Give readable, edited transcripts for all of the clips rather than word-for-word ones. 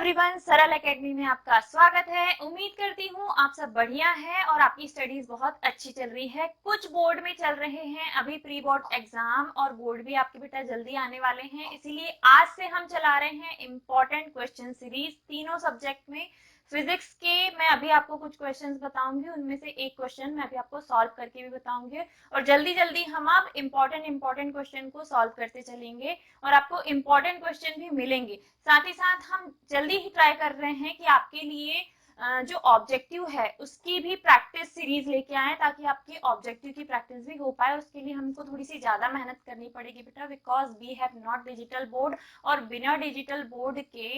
Everyone, सरल academy में आपका स्वागत है। उम्मीद करती हूँ आप सब बढ़िया है और आपकी स्टडीज बहुत अच्छी चल रही है। कुछ बोर्ड में चल रहे हैं अभी प्री बोर्ड एग्जाम और बोर्ड भी आपके बेटा जल्दी आने वाले हैं, इसीलिए आज से हम चला रहे हैं इम्पोर्टेंट क्वेश्चन सीरीज तीनों सब्जेक्ट में। फिजिक्स के मैं अभी आपको कुछ क्वेश्चंस बताऊंगी, उनमें से एक क्वेश्चन मैं अभी आपको सॉल्व करके भी बताऊंगी और जल्दी जल्दी हम आप इम्पोर्टेंट क्वेश्चन को सॉल्व करते चलेंगे और आपको इम्पोर्टेंट क्वेश्चन भी मिलेंगे। साथ ही साथ हम जल्दी ही ट्राई कर रहे हैं कि आपके लिए जो ऑब्जेक्टिव है उसकी भी प्रैक्टिस सीरीज लेके आए ताकि आपके ऑब्जेक्टिव की प्रैक्टिस भी हो पाए। उसके लिए हमको थोड़ी सी ज्यादा मेहनत करनी पड़ेगी बेटा, because we have not digital board और बिना डिजिटल बोर्ड के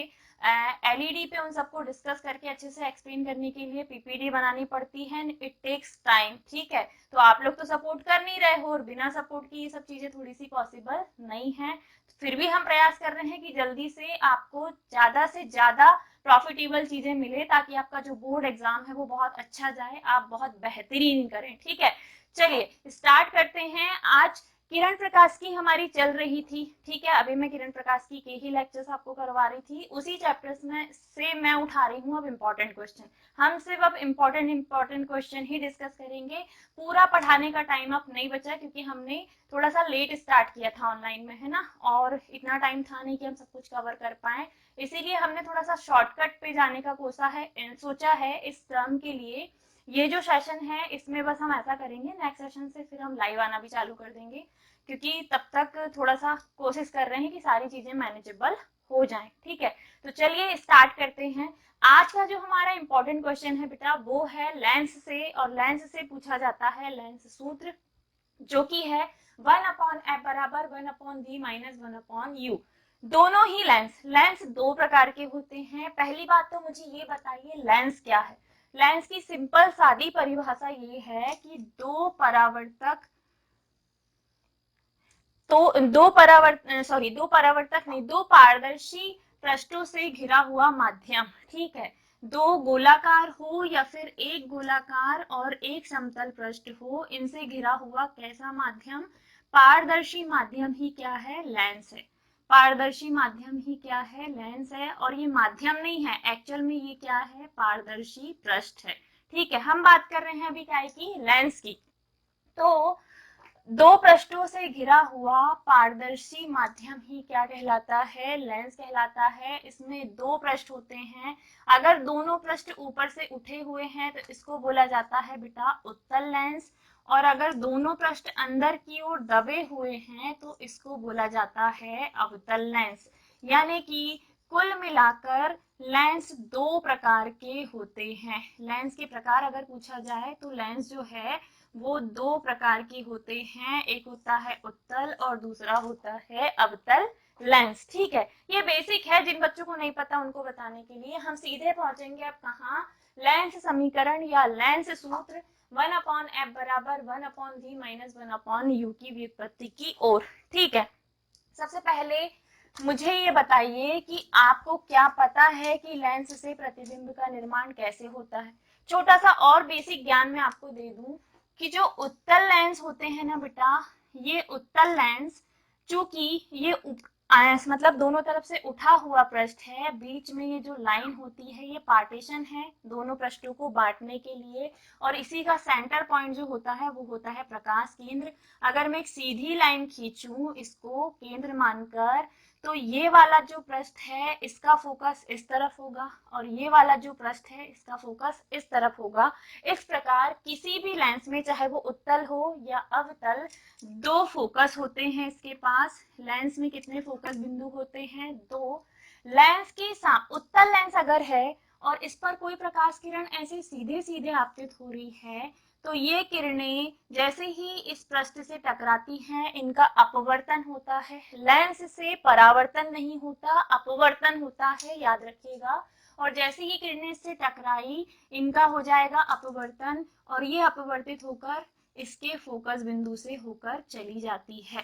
एलईडी पे उन सबको डिस्कस करके अच्छे से एक्सप्लेन करने के लिए पीपीटी बनानी पड़ती है। इट टेक्स टाइम, ठीक है। तो आप लोग तो सपोर्ट कर नहीं रहे हो और बिना सपोर्ट की ये सब चीजें थोड़ी सी पॉसिबल नहीं है। फिर भी हम प्रयास कर रहे हैं कि जल्दी से आपको ज्यादा से ज्यादा प्रॉफिटेबल चीजें मिले ताकि आपका जो बोर्ड एग्जाम है वो बहुत अच्छा जाए, आप बहुत बेहतरीन करें, ठीक है। चलिए स्टार्ट करते हैं। आज किरण प्रकाश की हमारी चल रही थी, ठीक है। अभी मैं किरण प्रकाश की के ही लेक्चर्स आपको करवा रही थी, उसी चैप्टर्स में से मैं उठा रही हूँ अब इम्पोर्टेंट क्वेश्चन। हम सिर्फ अब इम्पोर्टेंट क्वेश्चन ही डिस्कस करेंगे। पूरा पढ़ाने का टाइम अब नहीं बचा क्योंकि हमने थोड़ा सा लेट स्टार्ट किया था ऑनलाइन में, है ना, और इतना टाइम था नहीं कि हम सब कुछ कवर कर पाए, इसीलिए हमने थोड़ा सा शॉर्टकट पे जाने का सोचा है इस टर्म के लिए। ये जो सेशन है इसमें बस हम ऐसा करेंगे, नेक्स्ट सेशन से फिर हम लाइव आना भी चालू कर देंगे क्योंकि तब तक थोड़ा सा कोशिश कर रहे हैं कि सारी चीजें मैनेजेबल हो जाएं, ठीक है। तो चलिए स्टार्ट करते हैं। आज का जो हमारा इंपॉर्टेंट क्वेश्चन है बेटा वो है लेंस से, और लेंस से पूछा जाता है लेंस सूत्र, जो कि है 1/f बराबर 1/v माइनस 1/u। दोनों ही लेंस दो प्रकार के होते हैं। पहली बात तो मुझे ये बताइए लेंस क्या है। लेंस की सिंपल सादी परिभाषा ये है कि दो परावर्तक दो पारदर्शी पृष्ठों से घिरा हुआ माध्यम, ठीक है। दो गोलाकार हो या फिर एक गोलाकार और एक समतल पृष्ठ हो, इनसे घिरा हुआ कैसा माध्यम, पारदर्शी माध्यम ही क्या है, लेंस है। पारदर्शी माध्यम ही क्या है, लेंस है। और ये माध्यम नहीं है, एक्चुअल में ये क्या है, पारदर्शी पृष्ठ है, ठीक है। हम बात कर रहे हैं अभी क्या की, लेंस की। तो दो पृष्ठों से घिरा हुआ पारदर्शी माध्यम ही क्या कहलाता है, लेंस कहलाता है। इसमें दो पृष्ठ होते हैं, अगर दोनों पृष्ठ ऊपर से उठे हुए हैं तो इसको बोला जाता है बेटा उत्तल लेंस, और अगर दोनों पृष्ठ अंदर की ओर दबे हुए हैं तो इसको बोला जाता है अवतल लेंस। यानी कि कुल मिलाकर लेंस दो प्रकार के होते हैं। लेंस के प्रकार अगर पूछा जाए तो लेंस जो है वो दो प्रकार के होते हैं, एक होता है उत्तल और दूसरा होता है अवतल लेंस, ठीक है। ये बेसिक है, जिन बच्चों को नहीं पता उनको बताने के लिए। हम सीधे पहुंचेंगे अब कहाँ, लेंस समीकरण या लेंस सूत्र 1/f बराबर 1/v माइनस 1/u की व्युत्पत्ति की ओर, ठीक है। सबसे पहले मुझे ये बताइए कि आपको क्या पता है कि लेंस से प्रतिबिंब का निर्माण कैसे होता है। छोटा सा और बेसिक ज्ञान मैं आपको दे दूं कि जो उत्तल लेंस होते हैं ना बेटा, ये उत्तल लेंस चूंकि ये मतलब दोनों तरफ से उठा हुआ पृष्ठ है, बीच में ये जो लाइन होती है ये पार्टीशन है दोनों पृष्ठों को बांटने के लिए, और इसी का सेंटर पॉइंट जो होता है वो होता है प्रकाश केंद्र। अगर मैं एक सीधी लाइन खींचूं इसको केंद्र मानकर, तो ये वाला जो पृष्ठ है इसका फोकस इस तरफ होगा और ये वाला जो पृष्ठ है इसका फोकस इस तरफ होगा। इस प्रकार किसी भी लेंस में, चाहे वो उत्तल हो या अवतल, दो फोकस होते हैं इसके पास। लेंस में कितने फोकस बिंदु होते हैं, दो। लेंस के उत्तल लेंस अगर है और इस पर कोई प्रकाश किरण ऐसे सीधे सीधे आपतित हो रही है तो ये किरणें जैसे ही इस पृष्ठ से टकराती हैं इनका अपवर्तन होता है। लेंस से परावर्तन नहीं होता, अपवर्तन होता है, याद रखिएगा। और जैसे ही किरणें इससे टकराई इनका हो जाएगा अपवर्तन, और ये अपवर्तित होकर इसके फोकस बिंदु से होकर चली जाती है,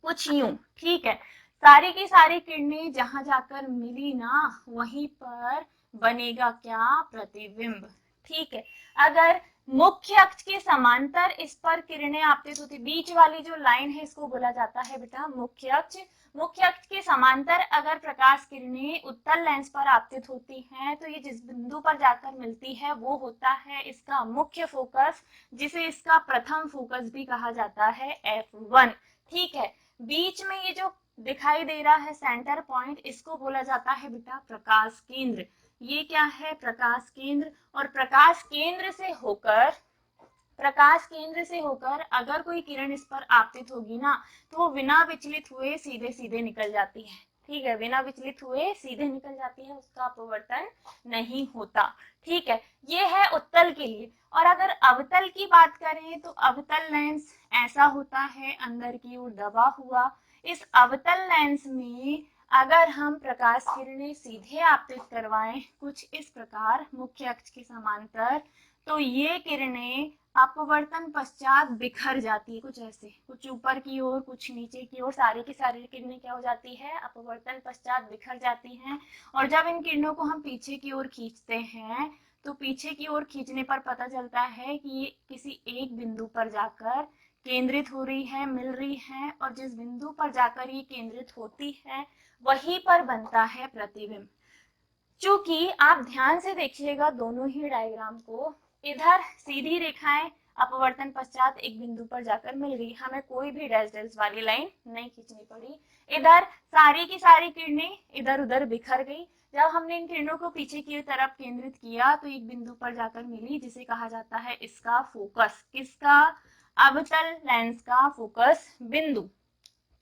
कुछ यूं, ठीक है। सारी की सारी किरणें जहां जाकर मिली ना, वहीं पर बनेगा क्या, प्रतिबिंब, ठीक है। अगर मुख्य अक्ष के समांतर इस पर किरणें आपतित होती, बीच वाली जो लाइन है इसको बोला जाता है बेटा मुख्य अक्ष। मुख्य अक्ष के समांतर अगर प्रकाश किरणें उत्तल लेंस पर आपतित होती हैं तो ये जिस बिंदु पर जाकर मिलती है वो होता है इसका मुख्य फोकस, जिसे इसका प्रथम फोकस भी कहा जाता है F1। ठीक है, बीच में ये जो दिखाई दे रहा है सेंटर पॉइंट, इसको बोला जाता है बेटा प्रकाश केंद्र। ये क्या है, प्रकाश केंद्र। और प्रकाश केंद्र से होकर अगर कोई किरण इस पर आपतित होगी ना तो वो बिना विचलित हुए सीधे सीधे निकल जाती है। ठीक है, बिना विचलित हुए सीधे निकल जाती है, उसका अपवर्तन नहीं होता। ठीक है, ये है उत्तल के लिए। और अगर अवतल की बात करें तो अवतल लेंस ऐसा होता है अंदर की ओर दबा हुआ। इस अवतल लेंस में अगर हम प्रकाश किरणें सीधे आपतित करवाएं कुछ इस प्रकार मुख्य अक्ष के समांतर, तो ये किरणें अपवर्तन पश्चात बिखर जाती है, कुछ ऐसे, कुछ ऊपर की ओर कुछ नीचे की ओर, सारी की सारी किरणें क्या हो जाती है, अपवर्तन पश्चात बिखर जाती हैं। और जब इन किरणों को हम पीछे की ओर खींचते हैं तो पीछे की ओर खींचने पर पता चलता है कि ये किसी एक बिंदु पर जाकर केंद्रित हो रही है, मिल रही है, और जिस बिंदु पर जाकर ये केंद्रित होती है वहीं पर बनता है प्रतिबिंब। चूंकि आप ध्यान से देखिएगा दोनों ही डायग्राम को, इधर सीधी रेखाएं अपवर्तन पश्चात एक बिंदु पर जाकर मिल गई, हमें कोई भी डैश डैश वाली लाइन नहीं खींचनी पड़ी। इधर सारी की सारी किरणें इधर उधर बिखर गई। जब हमने इन किरणों को पीछे की तरफ केंद्रित किया तो एक बिंदु पर जाकर मिली, जिसे कहा जाता है इसका फोकस। किसका, अवतल लेंस का फोकस बिंदु।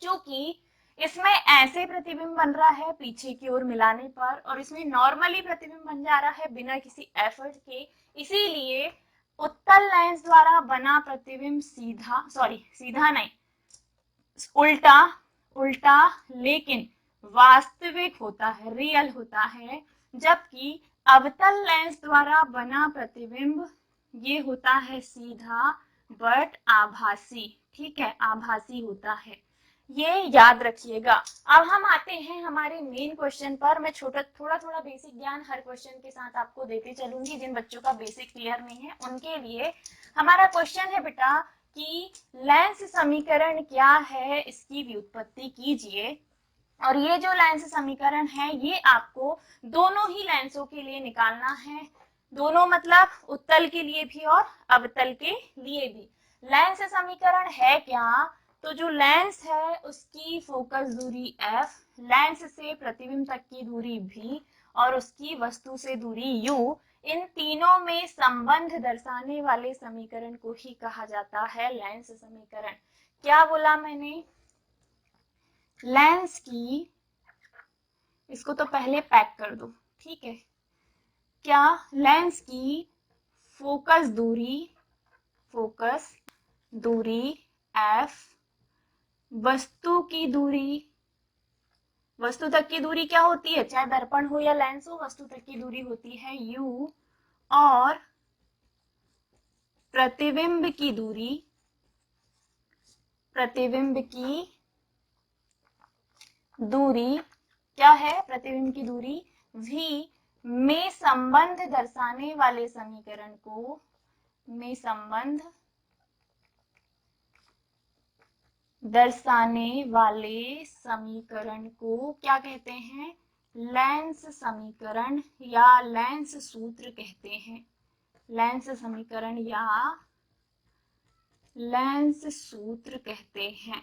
चूंकि इसमें ऐसे प्रतिबिंब बन रहा है पीछे की ओर मिलाने पर, और इसमें नॉर्मली प्रतिबिंब बन जा रहा है बिना किसी एफर्ट के, इसीलिए उत्तल लेंस द्वारा बना प्रतिबिंब सीधा नहीं, उल्टा लेकिन वास्तविक होता है, रियल होता है। जबकि अवतल लेंस द्वारा बना प्रतिबिंब ये होता है सीधा बट आभासी। ठीक है, आभासी होता है, ये याद रखिएगा। अब हम आते हैं हमारे मेन क्वेश्चन पर। मैं थोड़ा बेसिक ज्ञान हर क्वेश्चन के साथ आपको देते चलूंगी। जिन बच्चों का बेसिक क्लियर नहीं है उनके लिए हमारा क्वेश्चन है बेटा कि लेंस समीकरण क्या है, इसकी व्युत्पत्ति कीजिए। और ये जो लेंस समीकरण है ये आपको दोनों ही लेंसों के लिए निकालना है, दोनों मतलब उत्तल के लिए भी और अवतल के लिए भी। लेंस समीकरण है क्या, तो जो लेंस है उसकी फोकस दूरी f, लेंस से प्रतिबिंब तक की दूरी v और उसकी वस्तु से दूरी u, इन तीनों में संबंध दर्शाने वाले समीकरण को ही कहा जाता है लेंस समीकरण। क्या बोला मैंने, लेंस की, इसको तो पहले पैक कर दो, ठीक है, क्या लेंस की फोकस दूरी f, वस्तु तक की दूरी क्या होती है, चाहे दर्पण हो या लेंस हो, वस्तु तक की दूरी होती है u, और प्रतिबिंब की दूरी क्या है, प्रतिबिंब की दूरी v में संबंध दर्शाने वाले समीकरण को क्या कहते हैं, लेंस समीकरण या लेंस सूत्र कहते हैं। लेंस समीकरण या लेंस सूत्र कहते हैं।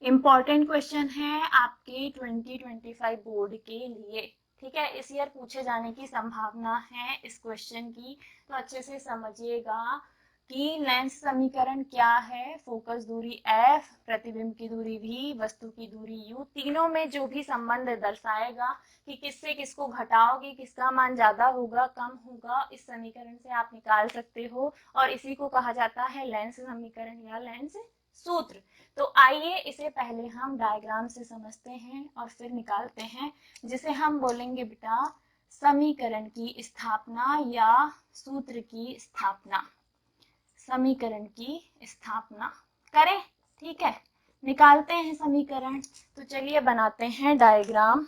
इंपॉर्टेंट क्वेश्चन है आपके 2025 बोर्ड के लिए। ठीक है, इस ईयर पूछे जाने की संभावना है इस क्वेश्चन की, तो अच्छे से समझिएगा कि लेंस समीकरण क्या है, फोकस दूरी f, प्रतिबिंब की दूरी v, वस्तु की दूरी u, तीनों में जो भी संबंध दर्शाएगा कि किससे किसको घटाओगे, किसका मान ज्यादा होगा कम होगा, इस समीकरण से आप निकाल सकते हो, और इसी को कहा जाता है लेंस समीकरण या लेंस सूत्र। तो आइए इसे पहले हम डायग्राम से समझते हैं और फिर निकालते हैं, जिसे हम बोलेंगे बेटा समीकरण की स्थापना या सूत्र की स्थापना। समीकरण की स्थापना करें, ठीक है, निकालते हैं समीकरण। तो चलिए बनाते हैं डायग्राम।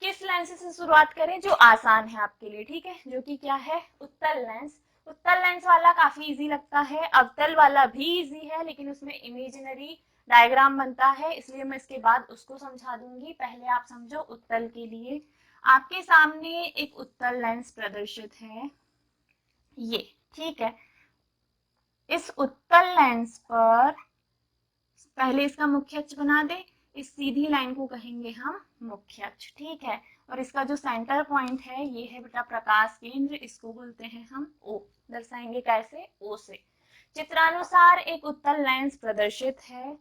किस लेंस से शुरुआत करें, जो आसान है आपके लिए, ठीक है, जो कि क्या है, उत्तल लेंस। उत्तल लेंस वाला काफी इजी लगता है, अवतल वाला भी इजी है, लेकिन उसमें इमेजिनरी डायग्राम बनता है, इसलिए मैं इसके बाद उसको समझा दूंगी। पहले आप समझो उत्तल के लिए। आपके सामने एक उत्तल लेंस प्रदर्शित है, ये, ठीक है। इस उत्तल लेंस पर पहले इसका मुख्य अक्ष बना दे, इस सीधी लाइन को कहेंगे हम मुख्य अक्ष, ठीक है। और इसका जो सेंटर पॉइंट है ये है बेटा प्रकाश केंद्र, इसको बोलते हैं हम ओ। दर्शाएंगे कैसे? ओ से। चित्रानुसार एक उत्तल लेंस प्रदर्शित है।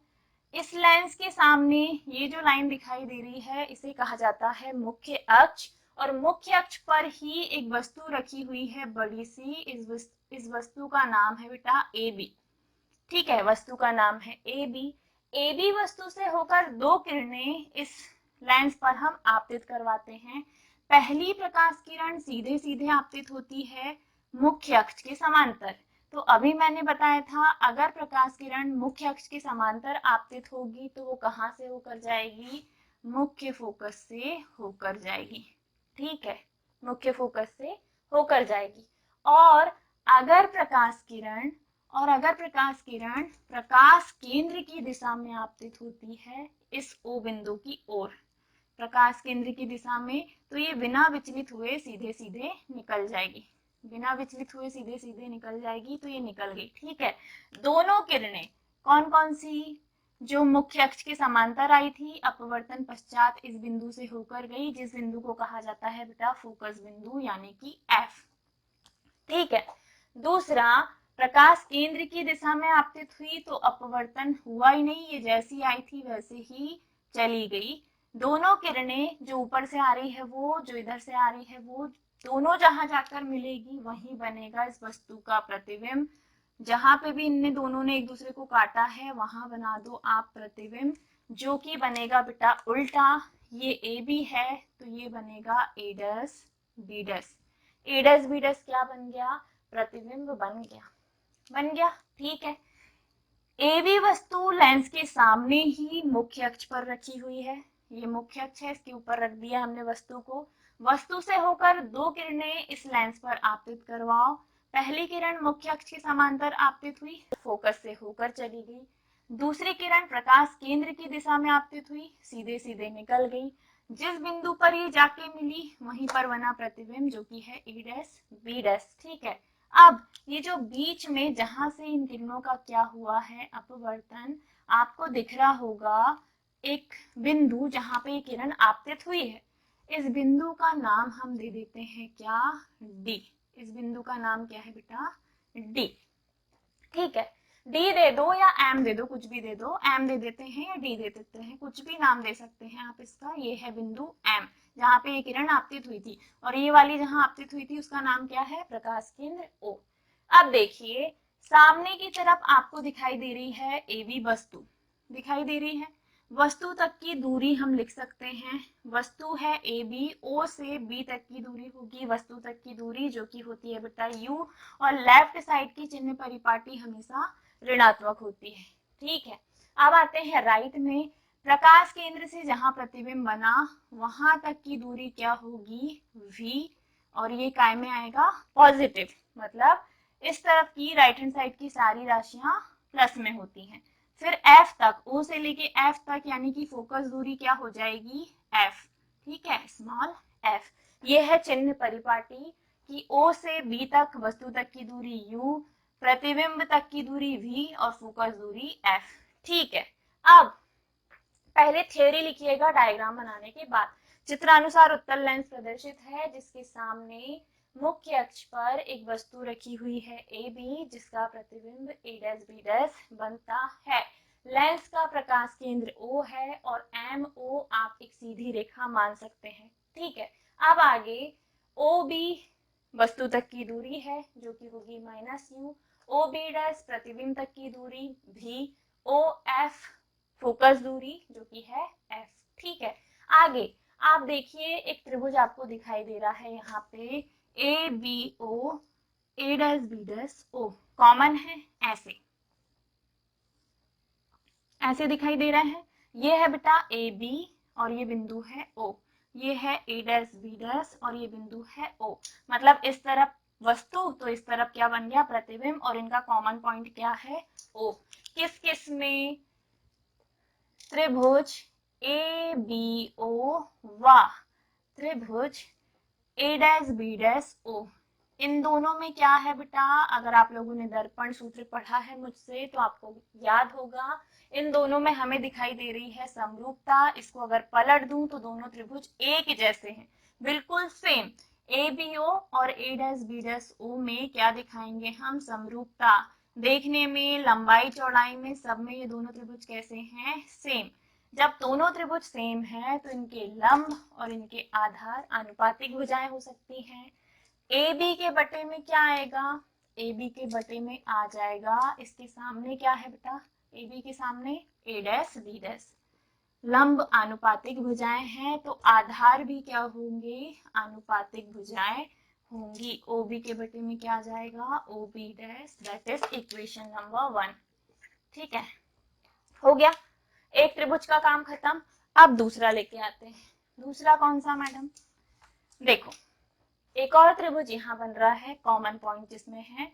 इस लेंस के सामने ये जो लाइन दिखाई दे रही है इसे कहा जाता है मुख्य अक्ष, और मुख्य अक्ष पर ही एक वस्तु रखी हुई है बड़ी सी। इस वस्तु का नाम है बेटा ए बी, ठीक है। वस्तु का नाम है ए बी। ए बी वस्तु से होकर दो किरणें इस लेंस पर हम आपतित करवाते हैं। पहली प्रकाश किरण सीधे सीधे आपतित होती है मुख्य अक्ष के समांतर। तो अभी मैंने बताया था अगर प्रकाश किरण मुख्य अक्ष के समांतर आपतित होगी तो वो कहाँ से होकर जाएगी? मुख्य फोकस से होकर जाएगी, ठीक है। मुख्य फोकस से होकर जाएगी। और अगर प्रकाश किरण प्रकाश केंद्र की दिशा में आपतित होती है इस ओ बिंदु की ओर, प्रकाश केंद्र की दिशा में, तो ये बिना विचलित हुए सीधे सीधे निकल जाएगी। बिना विचलित हुए सीधे सीधे निकल जाएगी, तो ये निकल गई, ठीक है। दोनों किरणें कौन कौन सी? जो मुख्य अक्ष के समांतर आई थी, अपवर्तन पश्चात इस बिंदु से होकर गई, जिस बिंदु को कहा जाता है बेटा फोकस बिंदु यानी कि एफ, ठीक है। दूसरा, प्रकाश केंद्र की दिशा में आपतित हुई तो अपवर्तन हुआ ही नहीं, ये जैसी आई थी वैसे ही चली गई। दोनों किरणें जो ऊपर से आ रही है वो, जो इधर से आ रही है वो, दोनों जहां जाकर मिलेगी वहीं बनेगा इस वस्तु का प्रतिबिंब। जहां पे भी इनने दोनों ने एक दूसरे को काटा है वहां बना दो आप प्रतिबिंब, जो कि बनेगा बेटा उल्टा। ये ए बी है तो ये बनेगा ए डैश बी डैश। ए डैश बी डैश क्या बन गया? प्रतिबिंब बन गया, ठीक है। ए बी वस्तु लेंस के सामने ही मुख्य अक्ष पर रखी हुई है। ये मुख्य अक्ष है, इसके ऊपर रख दिया हमने वस्तु को। वस्तु से होकर दो किरणें इस लेंस पर आपतित करवाओ। पहली किरण मुख्य अक्ष के समांतर आपतित हुई, फोकस से होकर चली गई। दूसरी किरण प्रकाश केंद्र की दिशा में आपतित हुई, सीधे सीधे निकल गई। जिस बिंदु पर ये जाके मिली वहीं पर बना प्रतिबिंब, जो कि है ए डैश बी डैश, ठीक है। अब ये जो बीच में जहां से इन किरणों का क्या हुआ है अपवर्तन, आपको दिख रहा होगा एक बिंदु जहां पे ये किरण आपतित हुई है। इस बिंदु का नाम हम दे देते हैं क्या? डी। इस बिंदु का नाम क्या है बेटा? डी, ठीक है। डी दे दो या एम दे दो, कुछ भी दे दो। एम दे देते हैं या डी दे देते हैं, कुछ भी नाम दे सकते हैं आप इसका। ये है बिंदु एम जहाँ पे ये किरण आपतित हुई थी, और ये वाली जहाँ आपतित हुई थी उसका नाम क्या है? प्रकाश केंद्र ओ। अब देखिए सामने की तरफ आपको दिखाई दे रही है ए बी वस्तु, दिखाई दे रही है। वस्तु तक की दूरी हम लिख सकते हैं, वस्तु है ए बी, ओ से बी तक की दूरी होगी वस्तु तक की दूरी, जो कि होती है बेटा यू। और लेफ्ट साइड की चिन्ह परिपाटी हमेशा ऋणात्मक होती है, ठीक है। अब आते हैं राइट में। प्रकाश केंद्र से जहां प्रतिबिंब बना वहां तक की दूरी क्या होगी? v, और ये काय में आएगा? पॉजिटिव, मतलब इस तरफ की राइट हैंड साइड की सारी राशियां प्लस में होती हैं। फिर F तक, O से लेके F तक यानी कि फोकस दूरी क्या हो जाएगी? F, ठीक है, स्मॉल f। ये है चिन्ह परिपाटी कि O से B तक वस्तु तक की दूरी u, प्रतिबिंब तक की दूरी v और फोकस दूरी f, ठीक है। अब पहले थ्योरी लिखिएगा डायग्राम बनाने के बाद। चित्रानुसार उत्तल लेंस प्रदर्शित है जिसके सामने मुख्य अक्ष पर एक वस्तु रखी हुई है ए बी, जिसका प्रतिबिंब ए डैश बी डैश बनता है। लेंस का प्रकाश केंद्र O है और एम ओ आप एक सीधी रेखा मान सकते हैं, ठीक है। अब आगे ओ बी वस्तु तक की दूरी है जो कि होगी -u, ओ बी डैश प्रतिबिंब तक की दूरी v, ओ एफ फोकस दूरी जो कि है f, ठीक है। आगे आप देखिए एक त्रिभुज आपको दिखाई दे रहा है यहाँ पे A B O, A dash B dash O common है, ऐसे दिखाई दे रहा है। ये है बेटा ए बी और ये बिंदु है ओ, ये है ए डैश बी डैश और ये बिंदु है ओ। मतलब इस तरफ वस्तु, तो इस तरफ क्या बन गया प्रतिबिंब, और इनका कॉमन पॉइंट क्या है ओ। किस किस में, त्रिभुज ए बी ओ व त्रिभुज ए डैश बी डैश ओ, इन दोनों में क्या है बेटा, अगर आप लोगों ने दर्पण सूत्र पढ़ा है मुझसे तो आपको याद होगा, इन दोनों में हमें दिखाई दे रही है समरूपता। इसको अगर पलट दूं तो दोनों त्रिभुज एक जैसे हैं, बिल्कुल सेम। ए बी ओ और ए डैश बी डैश ओ में क्या दिखाएंगे हम, समरूपता। देखने में, लंबाई चौड़ाई में, सब में ये दोनों त्रिभुज कैसे हैं, सेम। जब दोनों त्रिभुज सेम है तो इनके लंब और इनके आधार आनुपातिक भुजाएं हो सकती हैं। ए बी के बटे में क्या आएगा, ए बी के बटे में आ जाएगा, इसके सामने क्या है बेटा, ए बी के सामने ए डैश बी डैश। लंब आनुपातिक भुजाएं हैं तो आधार भी क्या होंगे, आनुपातिक भुजाएं होंगी। ओ बी के बटे में क्या आ जाएगा, O B dash, that is equation number 1। ठीक है, हो गया, एक त्रिभुज का काम खत्म। अब दूसरा लेके आते हैं। दूसरा कौन सा मैडम, देखो एक और त्रिभुज यहाँ बन रहा है, कॉमन पॉइंट जिसमें है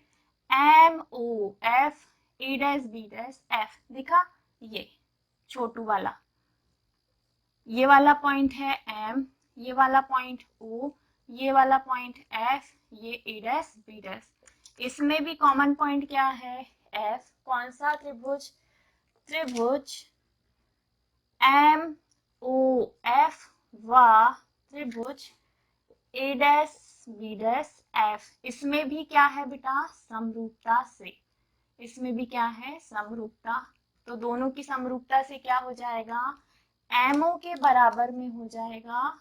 M O F A dash B dash F, दिखा, ये छोटू वाला, ये वाला पॉइंट है एम, ये वाला पॉइंट ओ, ये वाला पॉइंट एफ, ये ए डैश बी डैश। इसमें भी कॉमन पॉइंट क्या है, एफ। कौन सा त्रिभुज, त्रिभुज एम ओ एफ व त्रिभुज ए डैश बी डैश एफ, इसमें भी क्या है बेटा, समरूपता से, इसमें भी क्या है, समरूपता। तो दोनों की समरूपता से क्या हो जाएगा, एमओ के बराबर में हो जाएगा,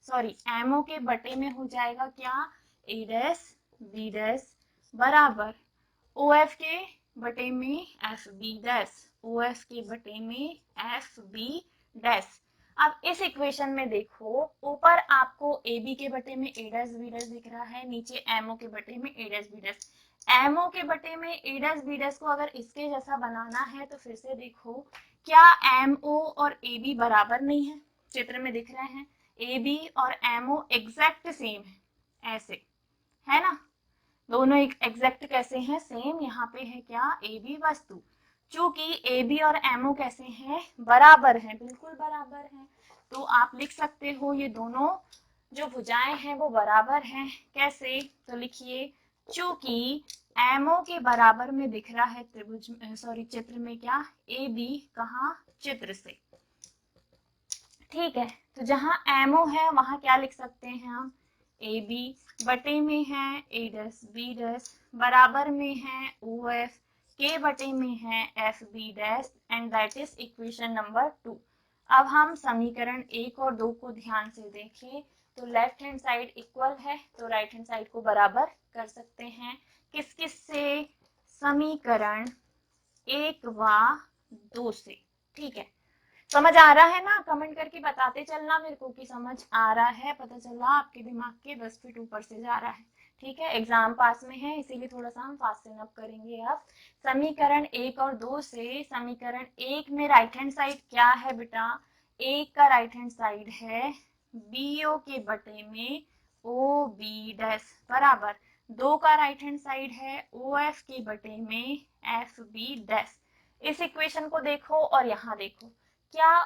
सॉरी एमओ के बटे में हो जाएगा क्या, ए डैश बी डैश बराबर ओ एफ के बटे में F B dash, O F के बटे में एफ बी डैश। अब इस इक्वेशन में देखो, ऊपर आपको ए बी के बटे में ए डैश बी डैश दिख रहा है, नीचे एमओ के बटे में ए डैश बी डैश। एमओ के बटे में ए डैश बी डैश को अगर इसके जैसा बनाना है तो फिर से देखो, क्या एमओ और ए बी बराबर नहीं है, चित्र में दिख रहे हैं, ए बी और एमओ एग्जैक्ट सेम है, ऐसे है ना, दोनों एक एग्जैक्ट कैसे हैं, सेम। यहाँ पे है क्या, ए बी वस्तु, चूंकि ए बी और एमओ कैसे हैं, बराबर हैं, बिल्कुल बराबर हैं, तो आप लिख सकते हो ये दोनों जो भुजाएं हैं वो बराबर हैं। कैसे, तो लिखिए, चूंकि एमओ के बराबर में दिख रहा है त्रिभुज, सॉरी चित्र में क्या, ए बी, कहाँ, चित्र से। ठीक है, तो जहां एमओ है वहां क्या लिख सकते हैं हम, ए बी बटे में है ए डैश बी डैश, बराबर में है ओ एफ, के बटे में है F B dash, and that is equation number 2। अब हम समीकरण 1 और 2 को ध्यान से देखें तो लेफ्ट हैंड साइड इक्वल है तो राइट हैंड साइड को बराबर कर सकते हैं। किस किस से, समीकरण 1 व 2 से। ठीक है, समझ आ रहा है ना, कमेंट करके बताते चलना मेरे को कि समझ आ रहा है, पता चला आपके दिमाग के 10 फीट ऊपर से जा रहा है। ठीक है, एग्जाम पास में है इसीलिए थोड़ा सा हम फास्ट अप करेंगे। अब समीकरण 1 और 2 से, समीकरण 1 में राइट हैंड साइड क्या है बेटा, 1 का राइट हैंड साइड है बी ओ के बटे में ओ बी डैश बराबर 2 का राइट हैंड साइड है ओ एफ के बटे में एफ बी डैश। इस इक्वेशन को देखो और यहाँ देखो, क्या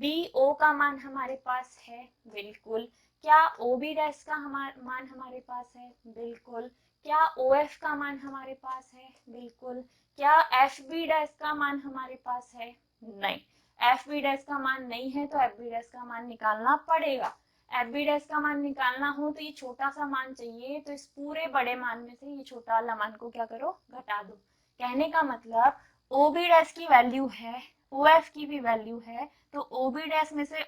बी ओ का मान हमारे पास है, बिल्कुल। क्या ओ बी डैश का मान हमारे पास है, बिल्कुल। क्या ओ एफ का मान हमारे पास है, बिल्कुल। क्या एफ बी डैश का मान हमारे पास है, नहीं। एफ बी डैश का मान नहीं है तो एफ बी डैश का मान निकालना पड़ेगा। एफ बी डैश का मान निकालना हो तो ये छोटा सा मान चाहिए, तो इस पूरे बड़े मान में से ये छोटा वाला मान को क्या करो, घटा दो। कहने का मतलब ओ बी डैश की वैल्यू है, ओ एफ की भी वैल्यू है, तो ओ बी डैश में से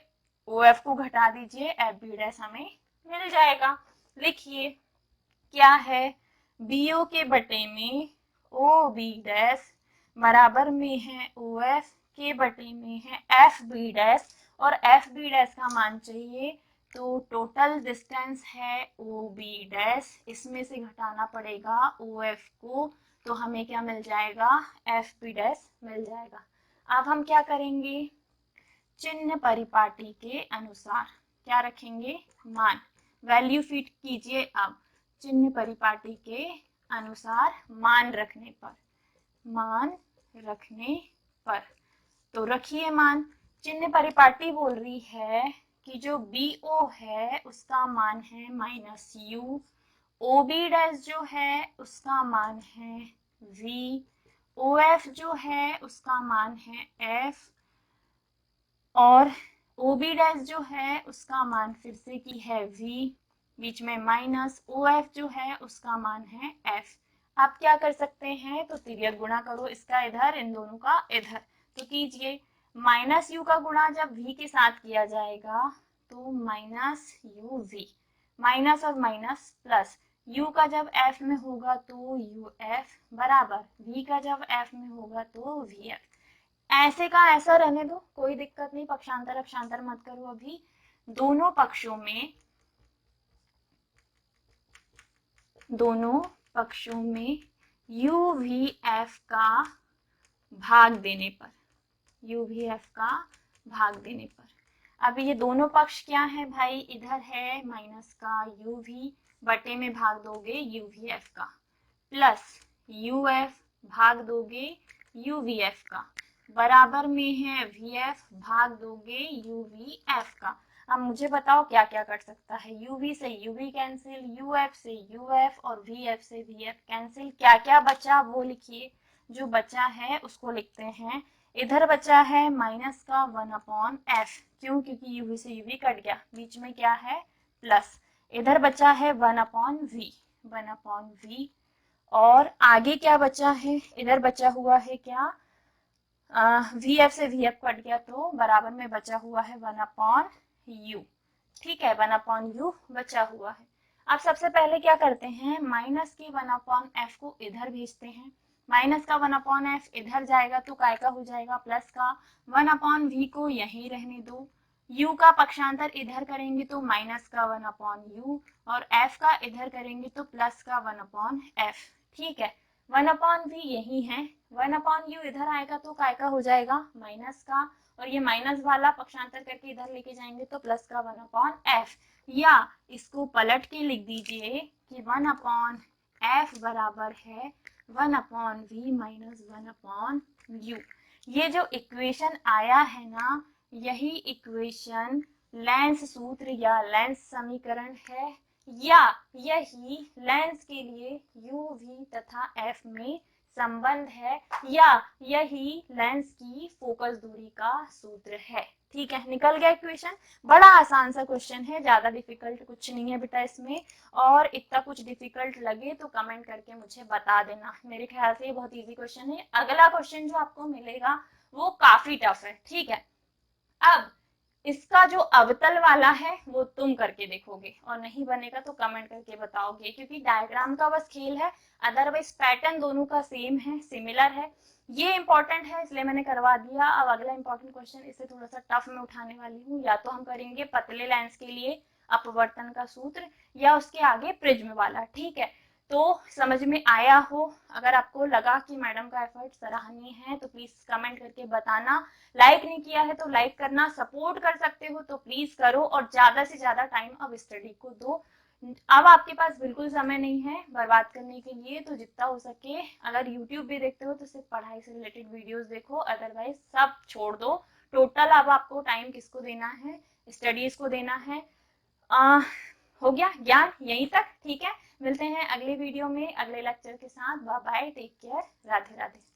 ओ एफ को घटा दीजिए, एफ बी डैश हमें मिल जाएगा। लिखिए, क्या है, बी ओ के बटे में ओ बी डैश बराबर में है ओ एफ के बटे में है एफ बी डैश, और एफ बी डैश का मान चाहिए, तो टोटल डिस्टेंस है ओ बी डैश, इसमें से घटाना पड़ेगा ओ एफ को, तो हमें क्या मिल जाएगा, एफ बी डैश मिल जाएगा। अब हम क्या करेंगे, चिन्ह परिपाटी के अनुसार क्या रखेंगे, मान, वैल्यू फिट कीजिए। अब चिन्ह परिपाटी के अनुसार मान रखने पर। तो रखिए मान। चिन्ह परिपाटी बोल रही है कि जो BO है उसका मान है -U, OB' जो है उसका मान है V, OF जो है उसका मान है F, और OB' जो है उसका मान फिर से की है V, बीच में माइनस, OF जो है उसका मान है F। आप क्या कर सकते हैं, तो तिर्यक गुणा करो इसका इधर, इन दोनों का इधर। तो कीजिए, -U का गुणा जब V के साथ किया जाएगा तो -UV, माइनस और माइनस प्लस, U का जब F में होगा तो UF बराबर V का जब F में होगा तो VF। ऐसे का ऐसा रहने दो, कोई दिक्कत नहीं, पक्षांतर अक्षांतर मत करो अभी। दोनों पक्षों में UVF का भाग देने पर, अब ये दोनों पक्ष क्या है भाई, इधर है माइनस का UV, बटे में भाग दोगे UVF का, प्लस UF भाग दोगे UVF का, बराबर में है VF भाग दोगे UVF का। अब मुझे बताओ क्या क्या कर सकता है, UV से UV कैंसिल, UF से UF और VF से VF कैंसिल। क्या क्या बचा वो लिखिए, जो बचा है उसको लिखते हैं। इधर बचा है माइनस का 1/f, क्यों, क्योंकि UV से UV कट गया, बीच में क्या है प्लस। इधर बचा है 1/v, और आगे क्या बचा है, इधर बचा हुआ है क्या, VF से VF कट गया तो बराबर में बचा हुआ है 1/u। ठीक है, 1/u बचा हुआ है। अब सबसे पहले क्या करते हैं, माइनस के 1/f को इधर भेजते हैं। माइनस का 1/f इधर जाएगा तो काय का हो जाएगा, प्लस का। 1/v को यहीं रहने दो, u का पक्षांतर इधर करेंगे तो माइनस का 1/u, और f का इधर करेंगे तो प्लस का 1/f। ठीक है, 1/v यही है, 1/u इधर आएगा तो काय का हो जाएगा, माइनस का, और ये माइनस वाला पक्षांतर करके इधर लेके जाएंगे तो प्लस का 1/f। या इसको पलट के लिख दीजिए कि 1/f बराबर है 1/v माइनस 1/u। ये जो इक्वेशन आया है ना, यही इक्वेशन लेंस सूत्र या लेंस समीकरण है, या यही लेंस के लिए u, v तथा f में संबंध है, या यही लेंस की फोकस दूरी का सूत्र है। ठीक है, निकल गया इक्वेशन। बड़ा आसान सा क्वेश्चन है, ज्यादा डिफिकल्ट कुछ नहीं है बेटा इसमें, और इतना कुछ डिफिकल्ट लगे तो कमेंट करके मुझे बता देना। मेरे ख्याल से ये बहुत इजी क्वेश्चन है। अगला क्वेश्चन जो आपको मिलेगा वो काफी टफ है। ठीक है, अब इसका जो अवतल वाला है वो तुम करके देखोगे, और नहीं बनेगा तो कमेंट करके बताओगे, क्योंकि डायग्राम का बस खेल है, अदरवाइज पैटर्न दोनों का सेम है, सिमिलर है। ये इंपॉर्टेंट है इसलिए मैंने करवा दिया। अब अगला इंपॉर्टेंट क्वेश्चन, इसे थोड़ा सा टफ में उठाने वाली हूँ। या तो हम करेंगे पतले लेंस के लिए अपवर्तन का सूत्र, या उसके आगे प्रिज्म वाला। ठीक है, तो समझ में आया हो। अगर आपको लगा कि मैडम का एफर्ट सराहनीय है तो प्लीज कमेंट करके बताना। लाइक नहीं किया है तो लाइक करना, सपोर्ट कर सकते हो तो प्लीज करो, और ज्यादा से ज्यादा टाइम अब स्टडी को दो। अब आपके पास बिल्कुल समय नहीं है बर्बाद करने के लिए, तो जितना हो सके, अगर यूट्यूब भी देखते हो तो सिर्फ पढ़ाई से रिलेटेड वीडियोस देखो, अदरवाइज सब छोड़ दो। टोटल अब आपको टाइम किसको देना है, स्टडीज को देना है। हो गया ज्ञान यहीं तक। ठीक है, मिलते हैं अगले वीडियो में अगले लेक्चर के साथ। Bye bye, take care, Radhe Radhe.